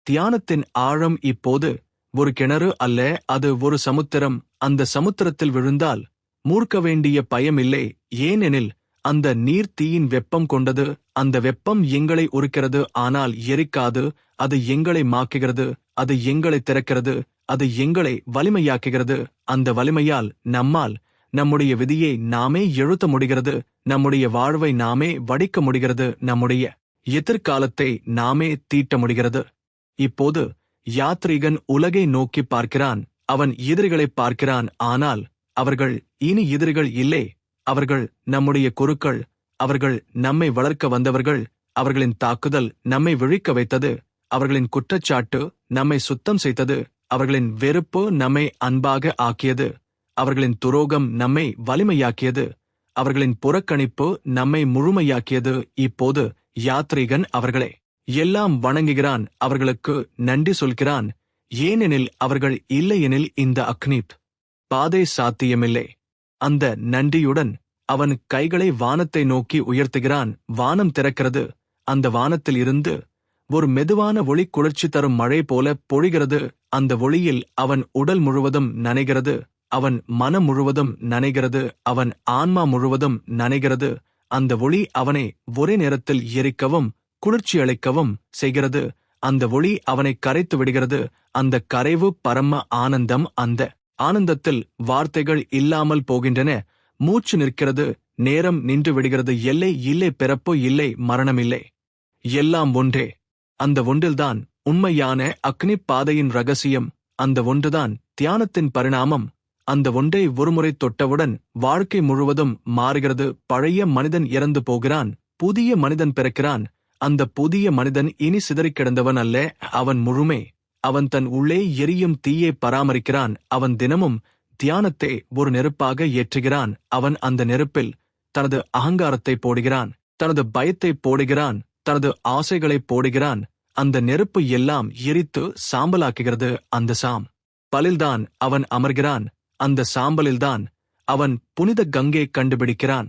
தியானத்தின் ஆழம் இப்போது ஒரு கிணறு அல்ல, அது ஒரு சமுத்திரம். அந்த சமுத்திரத்தில் விழுந்தால் மூழ்க வேண்டிய பயமில்லை. ஏனெனில் அந்த நீர் தீயின் வெப்பம் கொண்டது. அந்த வெப்பம் எங்களை உருக்கிறது, ஆனால் எரிக்காது. அது எங்களை மாக்குகிறது, அது எங்களை திறக்கிறது, அது எங்களை வலிமையாக்குகிறது. அந்த வலிமையால் நம்மால் நம்முடைய விதியை நாமே எழுத்த முடிகிறது. நம்முடைய வாழ்வை நாமே வடிக்க முடிகிறது. நம்முடைய எதிர்காலத்தை நாமே தீட்ட முடிகிறது. இப்போது யாத்ரீகன் உலகை நோக்கி பார்க்கிறான். அவன் எதிரிகளை பார்க்கிறான். ஆனால் அவர்கள் இனி எதிரிகள் இல்லை. அவர்கள் நம்முடைய குருக்கள். அவர்கள் நம்மை வளர்க்க வந்தவர்கள். அவர்களின் தாக்குதல் நம்மை விழிக்க வைத்தது. அவர்களின் குற்றச்சாட்டு நம்மை சுத்தம் செய்தது. அவர்களின் வெறுப்பு நம்மை அன்பாக ஆக்கியது. அவர்களின் துரோகம் நம்மை வலிமையாக்கியது. அவர்களின் புறக்கணிப்பு நம்மை முழுமையாக்கியது. இப்போது யாத்ரீகன் அவர்களை எல்லாம் வணங்குகிறான். அவர்களுக்கு நன்றி சொல்கிறான். ஏனெனில் அவர்கள் இல்லையெனில் இந்த அக்னி பாதை சாத்தியமில்லை. அந்த நன்றியுடன் அவன் கைகளை வானத்தை நோக்கி உயர்த்துகிறான். வானம் திறக்கிறது. அந்த வானத்தில் இருந்து ஒரு மெதுவான ஒளி குளிர்ச்சி தரும் மழை போல பொழிகிறது. அந்த ஒளியில் அவன் உடல் முழுவதும் நனைகிறது. அவன் மனம் முழுவதும் நனைகிறது. அவன் ஆன்மா முழுவதும் நனைகிறது. அந்த ஒளி அவனை ஒரே நேரத்தில் எரிக்கவும் குளிர்ச்சி அளிக்கவும் செய்கிறது. அந்த ஒளி அவனை கரைத்து விடுகிறது. அந்த கரைவு பரம ஆனந்தம். அந்த ஆனந்தத்தில் வார்த்தைகள் இல்லாமல் போகின்றன. மூச்சு நிற்கிறது. நேரம் நின்று விடுகிறது. எல்லை இல்லை, பிறப்பு இல்லை, மரணமில்லை. எல்லாம் ஒன்றே. அந்த ஒன்றில்தான் உண்மையான அக்னி பாதையின் ரகசியம். அந்த ஒன்றுதான் தியானத்தின் பரிணாமம். அந்த ஒன்றை ஒருமுறை தொட்டவுடன் வாழ்க்கை முழுவதும் மாறுகிறது. பழைய மனிதன் இறந்து போகிறான். புதிய மனிதன் பிறக்கிறான். அந்த புதிய மனிதன் இனி சிதறிக் கிடந்தவன் அல்ல. அவன் முழுமை. அவன் தன் உள்ளே எரியும் தீயை பராமரிக்கிறான். அவன் தினமும் தியானத்தை ஒரு நெருப்பாக ஏற்றுகிறான். அவன் அந்த நெருப்பில் தனது அகங்காரத்தை போடுகிறான், தனது பயத்தை போடுகிறான், தனது ஆசைகளை போடுகிறான். அந்த நெருப்பு எல்லாம் எரித்து சாம்பலாக்குகிறது. அந்த பலில்தான் அவன் அமர்கிறான். அந்த சாம்பலில்தான் அவன் புனித கங்கை கண்டுபிடிக்கிறான்.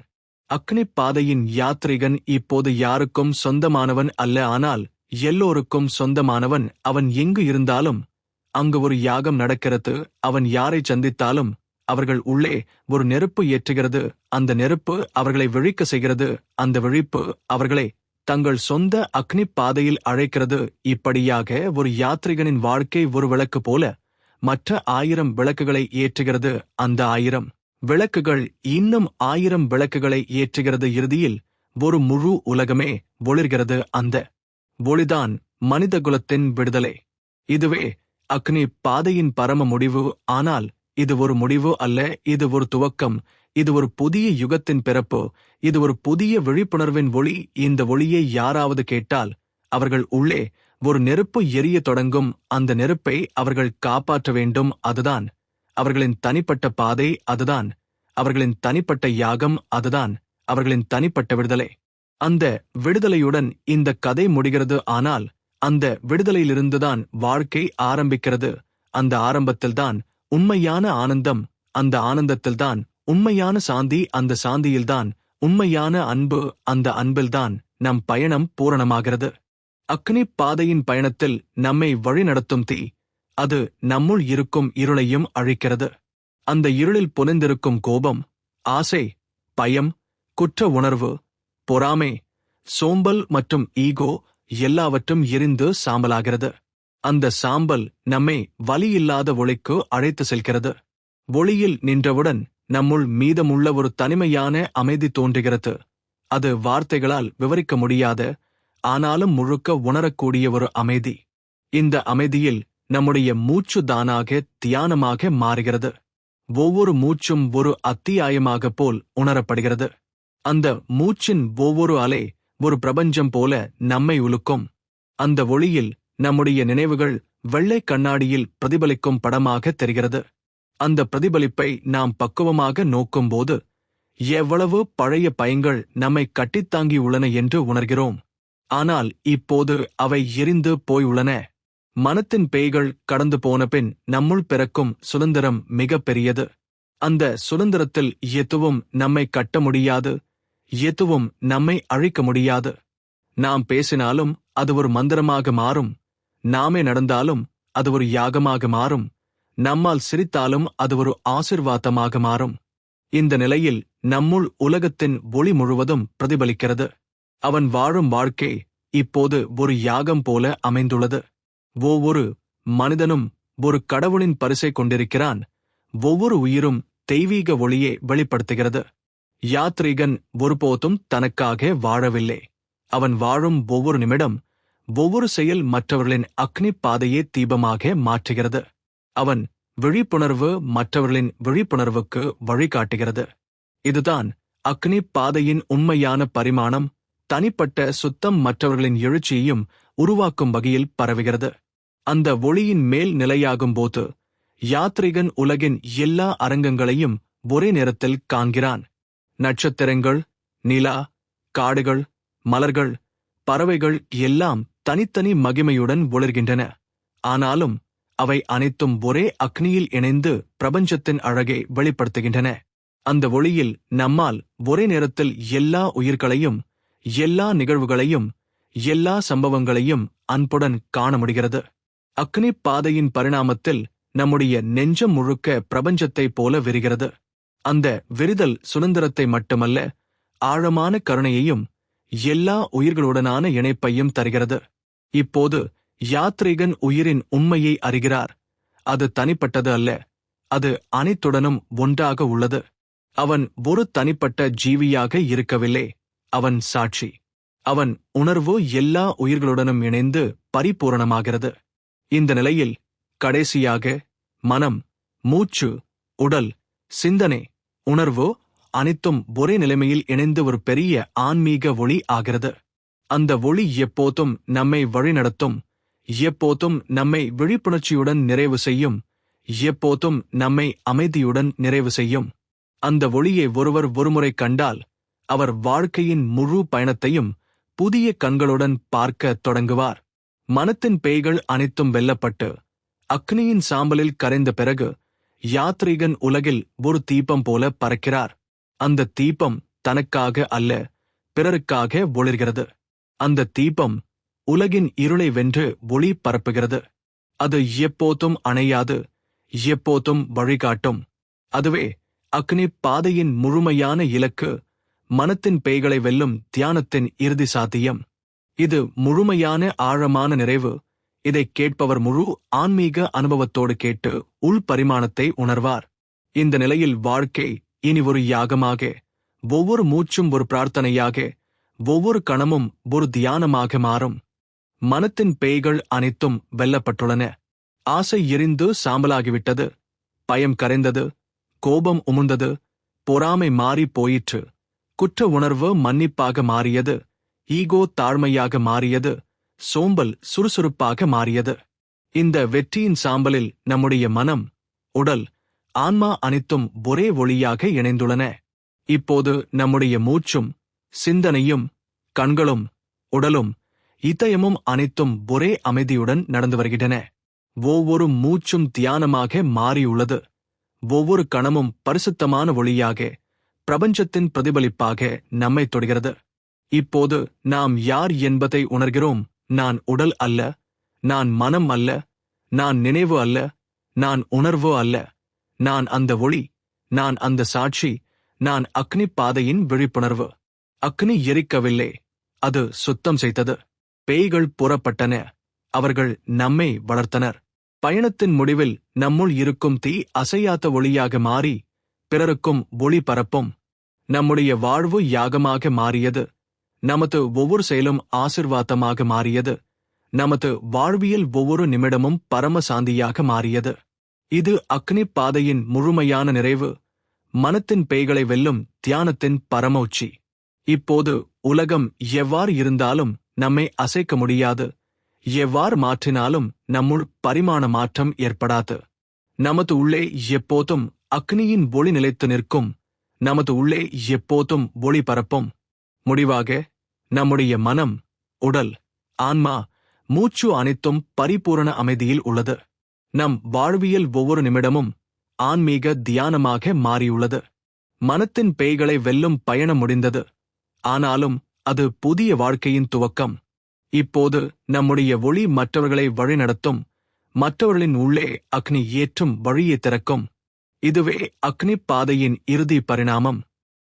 அக்னிப் பாதையின் யாத்ரிகன் இப்போது யாருக்கும் சொந்தமானவன் அல்ல, ஆனால் எல்லோருக்கும் சொந்தமானவன். அவன் எங்கு இருந்தாலும் அங்கு ஒரு யாகம் நடக்கிறது. அவன் யாரை சந்தித்தாலும் அவர்கள் உள்ளே ஒரு நெருப்பு ஏற்றுகிறது. அந்த நெருப்பு அவர்களை விழிக்க செய்கிறது. அந்த விழிப்பு அவர்களை தங்கள் சொந்த அக்னிப் பாதையில் அழைக்கிறது. இப்படியாக ஒரு யாத்ரிகனின் வாழ்க்கை ஒரு விளக்கு போல மற்ற 1000 விளக்குகளை ஏற்றுகிறது. அந்த 1000 விளக்குகள் இன்னும் 1000 விளக்குகளை ஏற்றுகிறது. இறுதியில் ஒரு முழு உலகமே ஒளிர்கிறது. அந்த ஒளிதான் மனிதகுலத்தின் விடுதலை. இதுவே அக்னி பாதையின் பரம முடிவு. ஆனால் இது ஒரு முடிவு அல்ல, இது ஒரு துவக்கம். இது ஒரு புதிய யுகத்தின் பிறப்பு. இது ஒரு புதிய விழிப்புணர்வின் ஒளி. இந்த ஒளியை யாராவது கேட்டால் அவர்கள் உள்ளே ஒரு நெருப்பு எரிய தொடங்கும். அந்த நெருப்பை அவர்கள் காப்பாற்ற வேண்டும். அதுதான் அவர்களின் தனிப்பட்ட பாதை. அதுதான் அவர்களின் தனிப்பட்ட யாகம். அதுதான் அவர்களின் தனிப்பட்ட விடுதலை. அந்த விடுதலையுடன் இந்த கதை முடிகிறது. ஆனால் அந்த விடுதலையிலிருந்துதான் வாழ்க்கை ஆரம்பிக்கிறது. அந்த ஆரம்பத்தில்தான் உண்மையான ஆனந்தம். அந்த ஆனந்தத்தில்தான் உண்மையான சாந்தி. அந்த சாந்தியில்தான் உண்மையான அன்பு. அந்த அன்பில்தான் நம் பயணம் பூரணமாகிறது. அக்னி பாதையின் பயணத்தில் நம்மை வழிநடத்தும் தீ, அது நம்முள் இருக்கும் இருளையும் அழிக்கிறது. அந்த இருளில் புனைந்திருக்கும் கோபம், ஆசை, பயம், குற்ற உணர்வு, பொறாமை, சோம்பல் மற்றும் ஈகோ எல்லாவற்றும் எரிந்து சாம்பலாகிறது. அந்த சாம்பல் நம்மை வலியில்லாத ஒளிக்கு அழைத்து செல்கிறது. ஒளியில் நின்றவுடன் நம்முள் மீதமுள்ள ஒரு தனிமையான அமைதி தோன்றுகிறது. அது வார்த்தைகளால் விவரிக்க முடியாத, ஆனாலும் முழுக்க உணரக்கூடிய ஒரு அமைதி. இந்த அமைதியில் நம்முடைய மூச்சு தானாக தியானமாக மாறுகிறது. ஒவ்வொரு மூச்சும் ஒரு அத்தியாயமாக போல் உணரப்படுகிறது. அந்த மூச்சின் ஒவ்வொரு அலை ஒரு பிரபஞ்சம் போல நம்மை உலுக்கும். அந்த ஒளியில் நம்முடைய நினைவுகள் வெள்ளை கண்ணாடியில் பிரதிபலிக்கும் படமாக தெரிகிறது. அந்த பிரதிபலிப்பை நாம் பக்குவமாக நோக்கும்போது எவ்வளவு பழைய பயங்கள் நம்மை கட்டித்தாங்கி உள்ளன என்று உணர்கிறோம். ஆனால் இப்போது அவை எரிந்து போயுள்ளன. மனத்தின் பேய்கள் கடந்து போன பின் நம்முள் பிறக்கும் சுதந்திரம் மிக பெரியது. அந்த சுதந்திரத்தில் எதுவும் நம்மை கட்ட முடியாது, எதுவும் நம்மை அழிக்க முடியாது. நாம் பேசினாலும் அது ஒரு மந்திரமாக மாறும். நாமே நடந்தாலும் அது ஒரு யாகமாக மாறும். நம்மால் சிரித்தாலும் அது ஒரு ஆசிர்வாதமாக மாறும். இந்த நிலையில் நம்முள் உலகத்தின் ஒளி முழுவதும் பிரதிபலிக்கிறது. அவன் வாழும் வாழ்க்கை இப்போது ஒரு யாகம் போல அமைந்துள்ளது. ஒவ்வொரு மனிதனும் ஒரு கடவுளின் பரிசை கொண்டிருக்கிறான். ஒவ்வொரு உயிரும் தெய்வீக ஒளியை வெளிப்படுத்துகிறது. யாத்ரீகன் ஒருபோதும் தனக்காக வாழவில்லை. அவன் வாழும் ஒவ்வொரு நிமிடம், ஒவ்வொரு செயல் மற்றவர்களின் அக்னி பாதையே தீபமாக மாற்றுகிறது. அவன் விழிப்புணர்வு மற்றவர்களின் விழிப்புணர்வுக்கு வழிகாட்டுகிறது. இதுதான் அக்னி பாதையின் உண்மையான பரிமாணம். தனிப்பட்ட சுத்தம் மற்றவர்களின் எழுச்சியையும் உருவாக்கும் வகையில் பரவுகிறது. அந்த ஒளியின் மேல் நிலையாகும்போது யாத்ரிகன் உலகின் எல்லா அரங்கங்களையும் ஒரே நேரத்தில் காண்கிறான். நட்சத்திரங்கள், நிலா, காடுகள், மலர்கள், பறவைகள் எல்லாம் தனித்தனி மகிமையுடன் ஒளிர்கின்றன. ஆனாலும் அவை அனைத்தும் ஒரே அக்னியில் இணைந்து பிரபஞ்சத்தின் அழகை வெளிப்படுத்துகின்றன. அந்த ஒளியில் நம்மால் ஒரே நேரத்தில் எல்லா உயிர்களையும், எல்லா நிகழ்வுகளையும், எல்லா சம்பவங்களையும் அன்புடன் காண முடிகிறது. அக்னி பாதையின் பரிணாமத்தில் நம்முடைய நெஞ்சம் முழுக்க பிரபஞ்சத்தைப் போல விரிகிறது. அந்த விரிதல் சுதந்திரத்தை மட்டுமல்ல, ஆழமான கருணையையும் எல்லா உயிர்களுடனான இணைப்பையும் தருகிறது. இப்போது யாத்ரீகன் உயிரின் உண்மையை அறிகிறார். அது தனிப்பட்டது அல்ல, அது அனைத்துடனும் ஒன்றாக உள்ளது. அவன் ஒரு தனிப்பட்ட ஜீவியாக இருக்கவில்லை, அவன் சாட்சி. அவன் உணர்வு எல்லா உயிர்களுடனும் இணைந்து பரிபூரணமாகிறது. இந்த நிலையில் கடைசியாக மனம், மூச்சு, உடல், சிந்தனை, உணர்வு அனைத்தும் ஒரே நிலைமையில் இணைந்து ஒரு பெரிய ஆன்மீக ஒளி ஆகிறது. அந்த ஒளி எப்போதும் நம்மை வழிநடத்தும், எப்போதும் நம்மை விழிப்புணர்ச்சியுடன் நிறைவு செய்யும், எப்போதும் நம்மை அமைதியுடன் நிறைவு செய்யும். அந்த ஒளியை ஒருவர் ஒருமுறை கண்டால் அவர் வாழ்க்கையின் முழு பயணத்தையும் புதிய கண்களுடன் பார்க்க தொடங்குவார். மனத்தின் பேய்கள் அனைத்தும் வெல்லப்பட்டு அக்னியின் சாம்பலில் கரைந்த பிறகு யாத்ரீகன் உலகில் ஒரு தீபம் போல பறக்கிறார். அந்த தீபம் தனக்காக அல்ல, பிறருக்காக ஒளிர்கிறது. அந்த தீபம் உலகின் இருளை வென்று ஒளி பரப்புகிறது. அது எப்போதும் அணையாது, எப்போதும் வழிகாட்டும். அதுவே அக்னி பாதையின் முழுமையான இலக்கு, மனத்தின் பேய்களை வெல்லும் தியானத்தின் இறுதி சாத்தியம். இது முழுமையான ஆழமான நிறைவு. இதைக் கேட்பவர் முழு ஆன்மீக அனுபவத்தோடு கேட்டு உள் பரிமாணத்தை உணர்வார். இந்த நிலையில் வாழ்க்கை இனி ஒரு யாகமாக, ஒவ்வொரு மூச்சும் ஒரு பிரார்த்தனையாக, ஒவ்வொரு கணமும் ஒரு தியானமாக மாறும். மனத்தின் பேய்கள் அனைத்தும் வெல்லப்பட்டுள்ளன. ஆசை எரிந்து சாம்பலாகிவிட்டது. பயம் கரைந்தது. கோபம் உமுழ்ந்தது. பொறாமை மாறி போயிற்று. குற்ற உணர்வு மன்னிப்பாக மாறியது. ஈகோ தாழ்மையாக மாறியது. சோம்பல் சுறுசுறுப்பாக மாறியது. இந்த வெற்றியின் சாம்பலில் நம்முடைய மனம், உடல், ஆன்மா அனைத்தும் ஒரே ஒளியாக இணைந்துள்ளன. இப்போது நம்முடைய மூச்சும், சிந்தனையும், கண்களும், உடலும், இதயமும் அனைத்தும் ஒரே அமைதியுடன் நடந்து வருகின்றன. ஒவ்வொரு மூச்சும் தியானமாக மாறியுள்ளது. ஒவ்வொரு கணமும் பரிசுத்தமான ஒளியாக, பிரபஞ்சத்தின் பிரதிபலிப்பாக நம்மை தொடுகிறது. இப்போது நாம் யார் என்பதை உணர்கிறோம். நான் உடல் அல்ல, நான் மனம் அல்ல, நான் நினைவு அல்ல, நான் உணர்வு அல்ல. நான் அந்த ஒளி, நான் அந்த சாட்சி, நான் அக்னி பாதையின் விழிப்புணர்வு. அக்னி எரிக்கவில்லை, அது சுத்தம் செய்தது. பேய்கள் புறப்பட்டன, அவர்கள் நம்மை வளர்த்தனர். பயணத்தின் முடிவில் நம்முள் இருக்கும் தீ அசையாத ஒளியாக மாறி பிறருக்கும் ஒளி பரப்பும். நம்முடைய வாழ்வு யாகமாக மாறியது. நமது ஒவ்வொரு செயலும் ஆசிர்வாதமாக மாறியது. நமது வாழ்வியல் ஒவ்வொரு நிமிடமும் பரம சாந்தியாக மாறியது. இது அக்னி பாதையின் முழுமையான நிறைவு, மனத்தின் பேய்களை வெல்லும் தியானத்தின் பரம உச்சி. இப்போது உலகம் எவ்வாறு இருந்தாலும் நம்மை அசைக்க முடியாது. எவ்வாறு மாற்றினாலும் நம்முள் பரிமாண மாற்றம் ஏற்படாது. நமது உள்ளே எப்போதும் அக்னியின் ஒளி நிலைத்து நிற்கும். நமது உள்ளே எப்போதும் ஒளி பரப்பும். முடிவாக, நம்முடைய மனம், உடல், ஆன்மா, மூச்சு அனைத்தும் பரிபூரண அமைதியில் உள்ளது. நம் வாழ்வியல் ஒவ்வொரு நிமிடமும் ஆன்மீக தியானமாக மாறியுள்ளது. மனத்தின் பேய்களை வெல்லும் பயணம் முடிந்தது. ஆனாலும் அது புதிய வாழ்க்கையின் துவக்கம். இப்போது நம்முடைய ஒளி மற்றவர்களை வழிநடத்தும். மற்றவர்களின் உள்ளே அக்னி ஏற்றும் வழியை திறக்கும். இதுவே அக்னி பாதையின் இறுதி பரிணாமம்.